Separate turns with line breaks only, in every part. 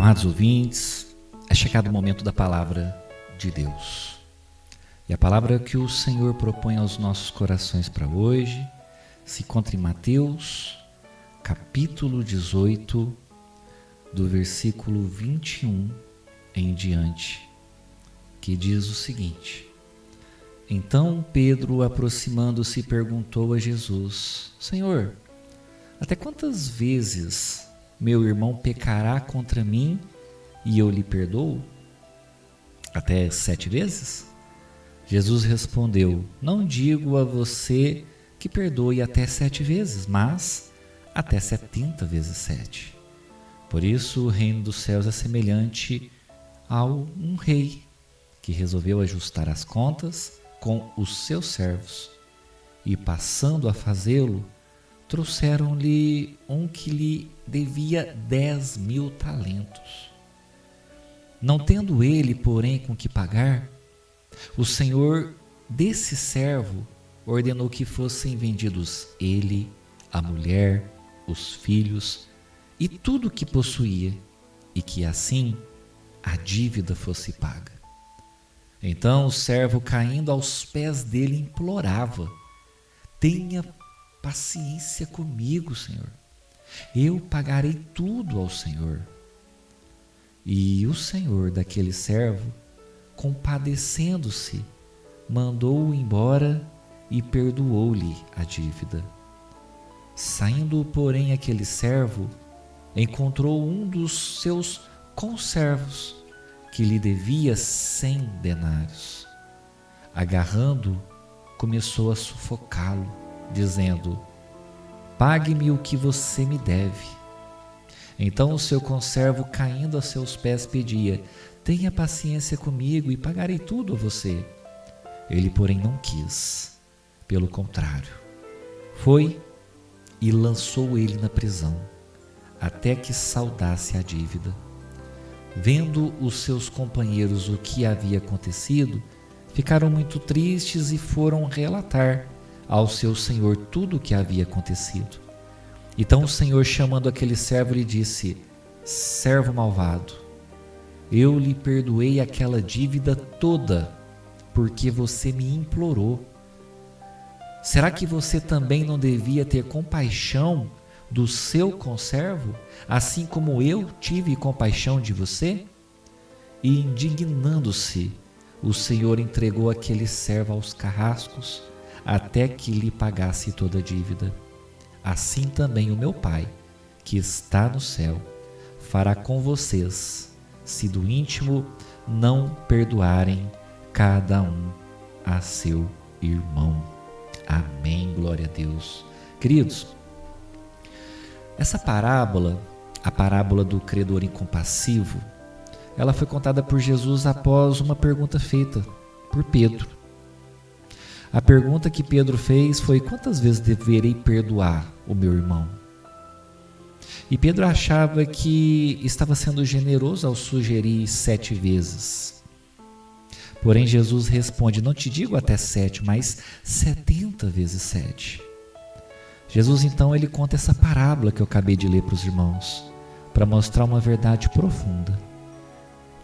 Amados ouvintes, é chegado o momento da palavra de Deus. E a palavra que o Senhor propõe aos nossos corações para hoje se encontra em Mateus, capítulo 18, do versículo 21 em diante, que diz o seguinte: Então Pedro, aproximando-se, perguntou a Jesus: Senhor, até quantas vezes meu irmão pecará contra mim e eu lhe perdoo? Até 7 vezes? Jesus respondeu: Não digo a você que perdoe até 7 vezes, mas até 70 vezes 7. Por isso o reino dos céus é semelhante a um rei que resolveu ajustar as contas com os seus servos, e passando a fazê-lo, trouxeram-lhe um que lhe devia 10.000 talentos. Não tendo ele, porém, com que pagar, o senhor desse servo ordenou que fossem vendidos ele, a mulher, os filhos e tudo o que possuía, e que assim a dívida fosse paga. Então o servo, caindo aos pés dele, implorava: Tenha paciência comigo, Senhor. Eu pagarei tudo ao Senhor. E o senhor daquele servo, compadecendo-se, mandou-o embora e perdoou-lhe a dívida. Saindo, porém, aquele servo, encontrou um dos seus conservos, que lhe devia 100 denários. Agarrando-o, começou a sufocá-lo, dizendo: Pague-me o que você me deve. Então o seu conservo, caindo a seus pés, pedia: Tenha paciência comigo e pagarei tudo a você. Ele, porém, não quis. Pelo contrário, foi e lançou ele na prisão, até que saldasse a dívida. Vendo os seus companheiros o que havia acontecido, ficaram muito tristes e foram relatar ao seu senhor tudo o que havia acontecido. Então o senhor, chamando aquele servo, lhe disse: Servo malvado, eu lhe perdoei aquela dívida toda, porque você me implorou. Será que você também não devia ter compaixão do seu conservo, assim como eu tive compaixão de você? E indignando-se, o senhor entregou aquele servo aos carrascos, até que lhe pagasse toda a dívida. Assim também o meu Pai, que está no céu, fará com vocês, se do íntimo não perdoarem cada um a seu irmão. Amém, glória a Deus. Queridos, essa parábola, a parábola do credor incompassivo, ela foi contada por Jesus após uma pergunta feita por Pedro. A pergunta que Pedro fez foi: quantas vezes deverei perdoar o meu irmão? E Pedro achava que estava sendo generoso ao sugerir 7 vezes. Porém Jesus responde: não te digo até 7, mas 70 vezes 7. Jesus então ele conta essa parábola que eu acabei de ler para os irmãos, para mostrar uma verdade profunda.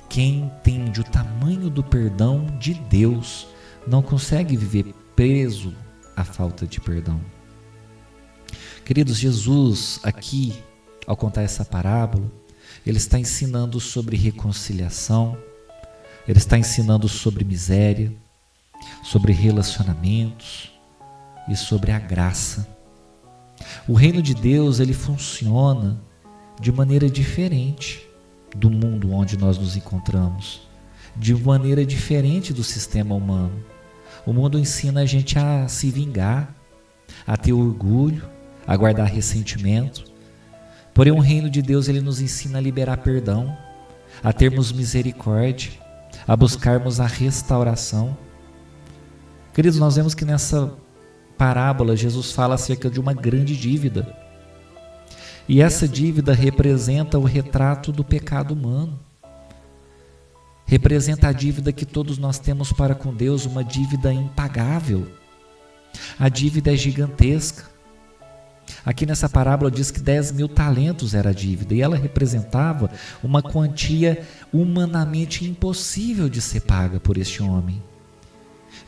Quem entende o tamanho do perdão de Deus não consegue viver preso à falta de perdão. Queridos, Jesus aqui, ao contar essa parábola, ele está ensinando sobre reconciliação, ele está ensinando sobre miséria, sobre relacionamentos e sobre a graça. O reino de Deus, ele funciona de maneira diferente do mundo onde nós nos encontramos, de maneira diferente do sistema humano. O mundo ensina a gente a se vingar, a ter orgulho, a guardar ressentimento. Porém, o reino de Deus, ele nos ensina a liberar perdão, a termos misericórdia, a buscarmos a restauração. Queridos, nós vemos que nessa parábola Jesus fala acerca de uma grande dívida. E essa dívida representa o retrato do pecado humano. Representa a dívida que todos nós temos para com Deus, uma dívida impagável. A dívida é gigantesca. Aqui nessa parábola diz que 10.000 talentos era a dívida, e ela representava uma quantia humanamente impossível de ser paga por este homem.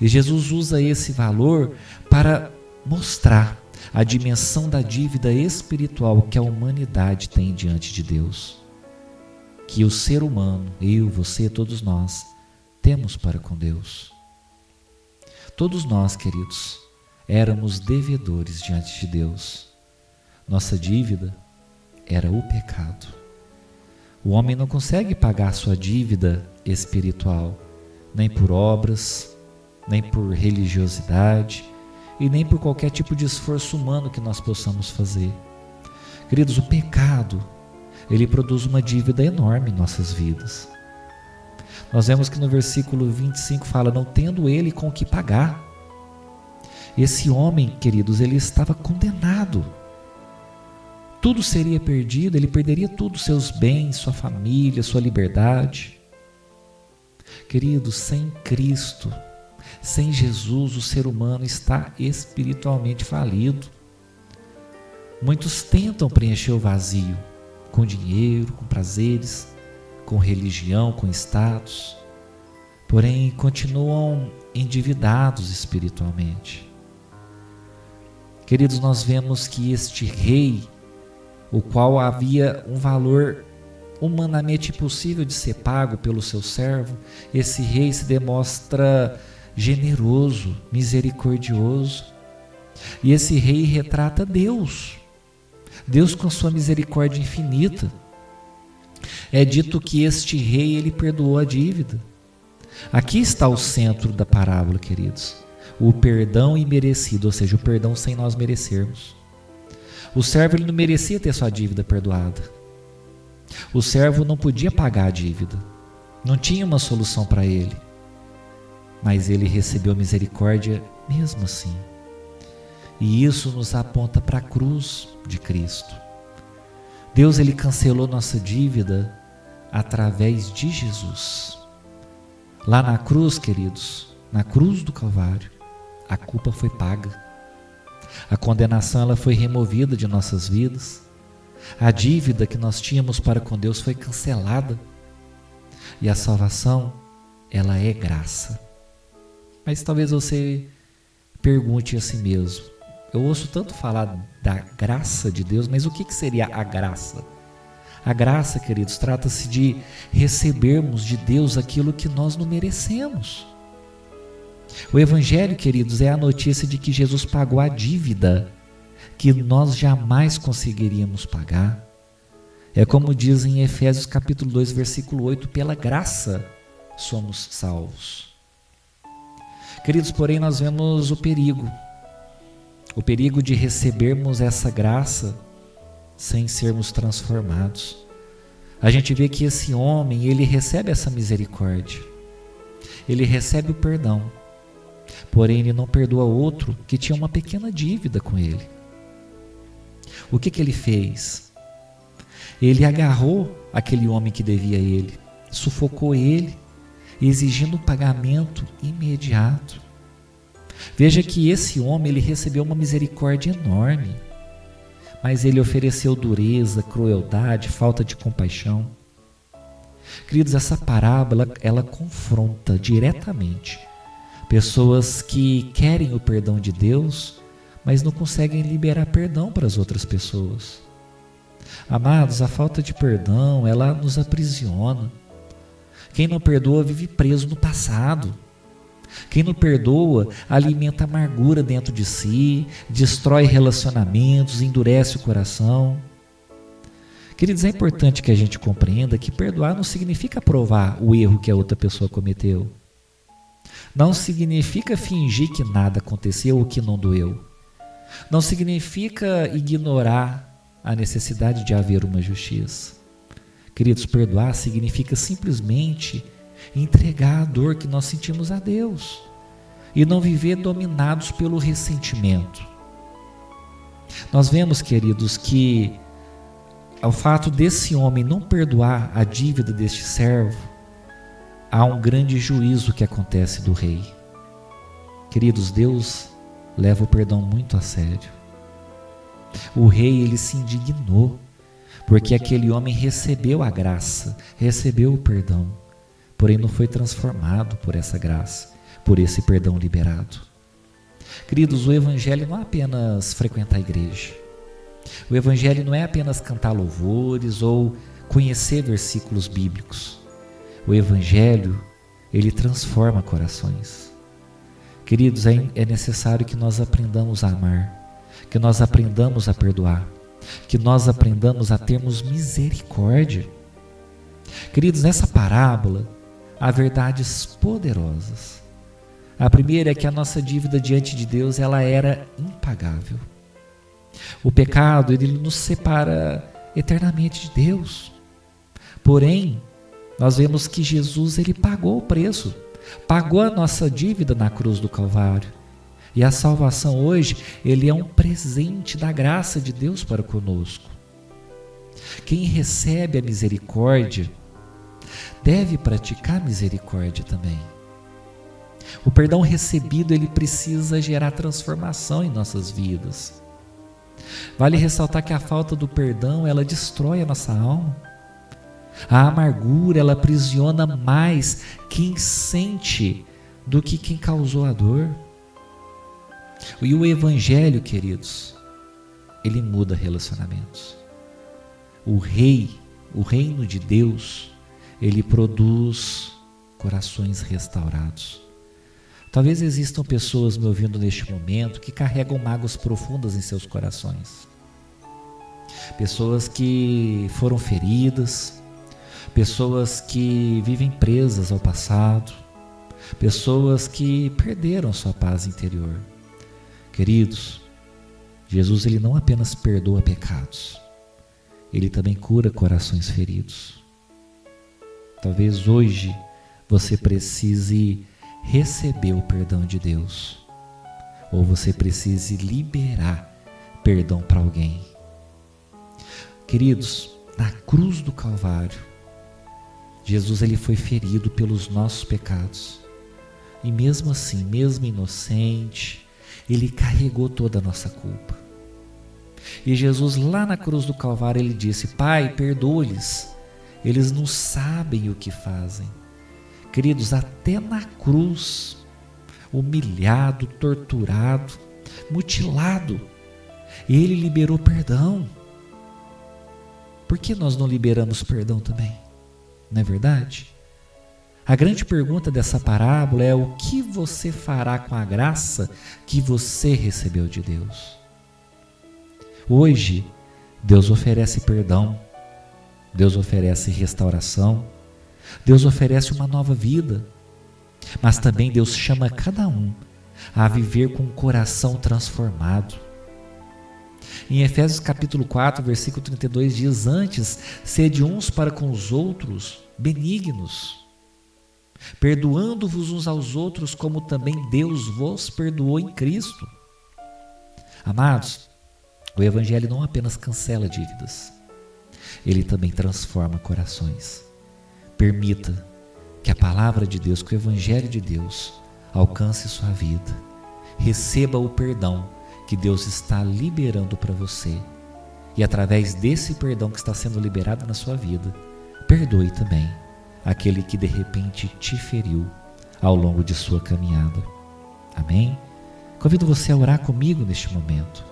E Jesus usa esse valor para mostrar a dimensão da dívida espiritual que a humanidade tem diante de Deus, que o ser humano, eu, você, todos nós, temos para com Deus. Todos nós, queridos, éramos devedores diante de Deus. Nossa dívida era o pecado. O homem não consegue pagar sua dívida espiritual, nem por obras, nem por religiosidade e nem por qualquer tipo de esforço humano que nós possamos fazer. Queridos, o pecado, ele produz uma dívida enorme em nossas vidas. Nós vemos que no versículo 25 fala, não tendo ele com o que pagar. Esse homem, queridos, ele estava condenado. Tudo seria perdido, ele perderia tudo, seus bens, sua família, sua liberdade. Queridos, sem Cristo, sem Jesus, o ser humano está espiritualmente falido. Muitos tentam preencher o vazio com dinheiro, com prazeres, com religião, com status, porém continuam endividados espiritualmente. Queridos, nós vemos que este rei, o qual havia um valor humanamente impossível de ser pago pelo seu servo, esse rei se demonstra generoso, misericordioso, e esse rei retrata Deus com sua misericórdia infinita. É dito que este rei, ele perdoou a dívida. Aqui está o centro da parábola, queridos, o perdão imerecido, ou seja, o perdão sem nós merecermos. O servo, ele não merecia ter sua dívida perdoada. O servo não podia pagar a dívida, não tinha uma solução para ele, mas ele recebeu misericórdia mesmo assim. E isso nos aponta para a cruz de Cristo. Deus, ele cancelou nossa dívida através de Jesus. Lá na cruz, queridos, na cruz do Calvário, a culpa foi paga. A condenação, ela foi removida de nossas vidas. A dívida que nós tínhamos para com Deus foi cancelada. E a salvação, ela é graça. Mas talvez você pergunte a si mesmo, eu ouço tanto falar da graça de Deus, mas o que seria a graça? A graça, queridos, trata-se de recebermos de Deus aquilo que nós não merecemos. O Evangelho, queridos, é a notícia de que Jesus pagou a dívida que nós jamais conseguiríamos pagar. É como diz em Efésios capítulo 2, versículo 8, pela graça somos salvos. Queridos, porém nós vemos o perigo de recebermos essa graça sem sermos transformados. A gente vê que esse homem, ele recebe essa misericórdia, ele recebe o perdão, porém ele não perdoa outro que tinha uma pequena dívida com ele. O que ele fez? Ele agarrou aquele homem que devia a ele, sufocou ele, exigindo um pagamento imediato. Veja que esse homem, ele recebeu uma misericórdia enorme, mas ele ofereceu dureza, crueldade, falta de compaixão. Queridos, essa parábola, ela confronta diretamente pessoas que querem o perdão de Deus, mas não conseguem liberar perdão para as outras pessoas. Amados, a falta de perdão, ela nos aprisiona. Quem não perdoa vive preso no passado. Quem não perdoa alimenta amargura dentro de si, destrói relacionamentos, endurece o coração. Queridos, é importante que a gente compreenda que perdoar não significa provar o erro que a outra pessoa cometeu. Não significa fingir que nada aconteceu ou que não doeu. Não significa ignorar a necessidade de haver uma justiça. Queridos, perdoar significa simplesmente entregar a dor que nós sentimos a Deus e não viver dominados pelo ressentimento. Nós vemos, queridos, que ao fato desse homem não perdoar a dívida deste servo, há um grande juízo que acontece do rei. Queridos, Deus leva o perdão muito a sério. O rei, ele se indignou, porque aquele homem recebeu a graça, recebeu o perdão, porém não foi transformado por essa graça, por esse perdão liberado. Queridos, o evangelho não é apenas frequentar a igreja. O evangelho não é apenas cantar louvores ou conhecer versículos bíblicos. O evangelho, ele transforma corações. Queridos, é necessário que nós aprendamos a amar, que nós aprendamos a perdoar, que nós aprendamos a termos misericórdia. Queridos, nessa parábola há verdades poderosas. A primeira é que a nossa dívida diante de Deus, ela era impagável. O pecado, ele nos separa eternamente de Deus. Porém, nós vemos que Jesus, ele pagou o preço, pagou a nossa dívida na cruz do Calvário. E a salvação hoje, ele é um presente da graça de Deus para conosco. Quem recebe a misericórdia, deve praticar misericórdia também. O perdão recebido, ele precisa gerar transformação em nossas vidas. Vale ressaltar que a falta do perdão, ela destrói a nossa alma. A amargura, ela aprisiona mais quem sente do que quem causou a dor. E o evangelho, queridos, ele muda relacionamentos. O reino de Deus, ele produz corações restaurados. Talvez existam pessoas me ouvindo neste momento que carregam mágoas profundas em seus corações. Pessoas que foram feridas, pessoas que vivem presas ao passado, pessoas que perderam sua paz interior. Queridos, Jesus, ele não apenas perdoa pecados, ele também cura corações feridos. Talvez hoje você precise receber o perdão de Deus, ou você precise liberar perdão para alguém. Queridos, na cruz do Calvário, Jesus, ele foi ferido pelos nossos pecados, e mesmo assim, mesmo inocente, ele carregou toda a nossa culpa. E Jesus, lá na cruz do Calvário, ele disse: Pai, perdoa-lhes, eles não sabem o que fazem. Queridos, até na cruz, humilhado, torturado, mutilado, ele liberou perdão. Por que nós não liberamos perdão também? Não é verdade? A grande pergunta dessa parábola é: o que você fará com a graça que você recebeu de Deus? Hoje, Deus oferece perdão, Deus oferece restauração, Deus oferece uma nova vida, mas também Deus chama cada um a viver com um coração transformado. Em Efésios capítulo 4, versículo 32 diz: antes, sede uns para com os outros benignos, perdoando-vos uns aos outros, como também Deus vos perdoou em Cristo. Amados, o Evangelho não apenas cancela dívidas, ele também transforma corações. Permita que a palavra de Deus, que o Evangelho de Deus alcance sua vida. Receba o perdão que Deus está liberando para você. E através desse perdão que está sendo liberado na sua vida, perdoe também aquele que de repente te feriu ao longo de sua caminhada. Amém? Convido você a orar comigo neste momento.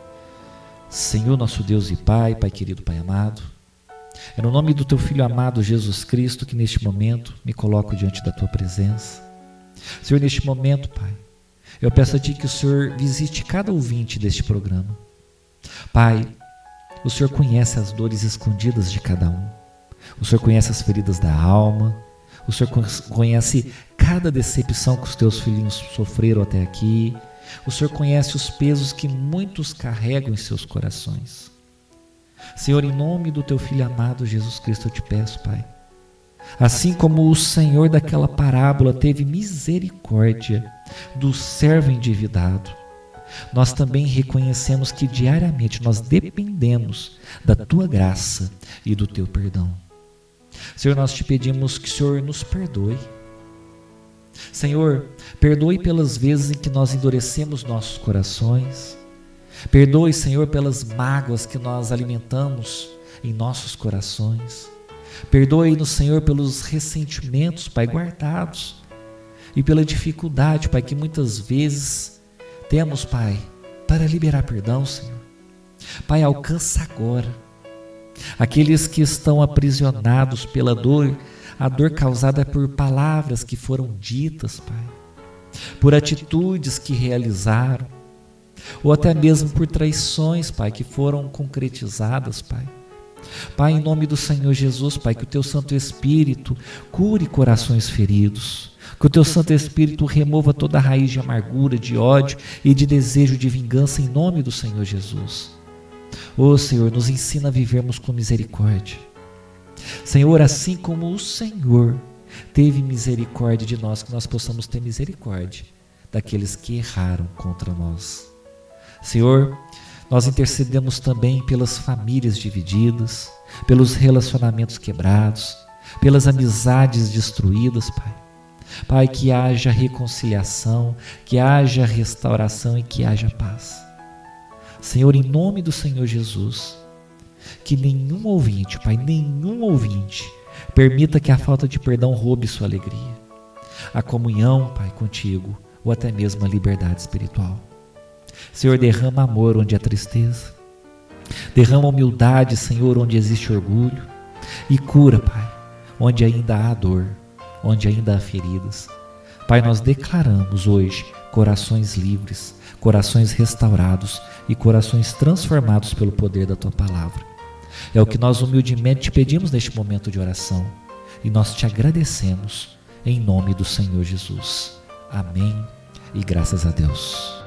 Senhor, nosso Deus e Pai, Pai querido, Pai amado, é no nome do Teu Filho amado Jesus Cristo que neste momento me coloco diante da Tua presença. Senhor, neste momento, Pai, eu peço a Ti que o Senhor visite cada ouvinte deste programa. Pai, o Senhor conhece as dores escondidas de cada um. O Senhor conhece as feridas da alma. O Senhor conhece cada decepção que os Teus filhinhos sofreram até aqui. O Senhor conhece os pesos que muitos carregam em seus corações. Senhor, em nome do Teu Filho amado Jesus Cristo, eu te peço, Pai, assim como o Senhor daquela parábola teve misericórdia do servo endividado, nós também reconhecemos que diariamente nós dependemos da Tua graça e do Teu perdão. Senhor, nós te pedimos que o Senhor nos perdoe. Senhor, perdoe pelas vezes em que nós endurecemos nossos corações. Perdoe, Senhor, pelas mágoas que nós alimentamos em nossos corações. Perdoe-nos, Senhor, pelos ressentimentos, Pai, guardados. E pela dificuldade, Pai, que muitas vezes temos, Pai, para liberar perdão, Senhor. Pai, alcança agora aqueles que estão aprisionados pela dor, a dor causada por palavras que foram ditas, Pai, por atitudes que realizaram, ou até mesmo por traições, Pai, que foram concretizadas, Pai. Pai, em nome do Senhor Jesus, Pai, que o Teu Santo Espírito cure corações feridos, que o Teu Santo Espírito remova toda a raiz de amargura, de ódio e de desejo de vingança, em nome do Senhor Jesus. Ó Senhor, nos ensina a vivermos com misericórdia. Senhor, assim como o Senhor teve misericórdia de nós, que nós possamos ter misericórdia daqueles que erraram contra nós. Senhor, nós intercedemos também pelas famílias divididas, pelos relacionamentos quebrados, pelas amizades destruídas, Pai. Pai, que haja reconciliação, que haja restauração e que haja paz. Senhor, em nome do Senhor Jesus, que nenhum ouvinte, Pai, nenhum ouvinte, permita que a falta de perdão roube sua alegria, a comunhão, Pai, contigo, ou até mesmo a liberdade espiritual. Senhor, derrama amor onde há tristeza, derrama humildade, Senhor, onde existe orgulho, e cura, Pai, onde ainda há dor, onde ainda há feridas. Pai, nós declaramos hoje corações livres, corações restaurados e corações transformados pelo poder da Tua Palavra. É o que nós humildemente te pedimos neste momento de oração e nós te agradecemos em nome do Senhor Jesus. Amém e graças a Deus.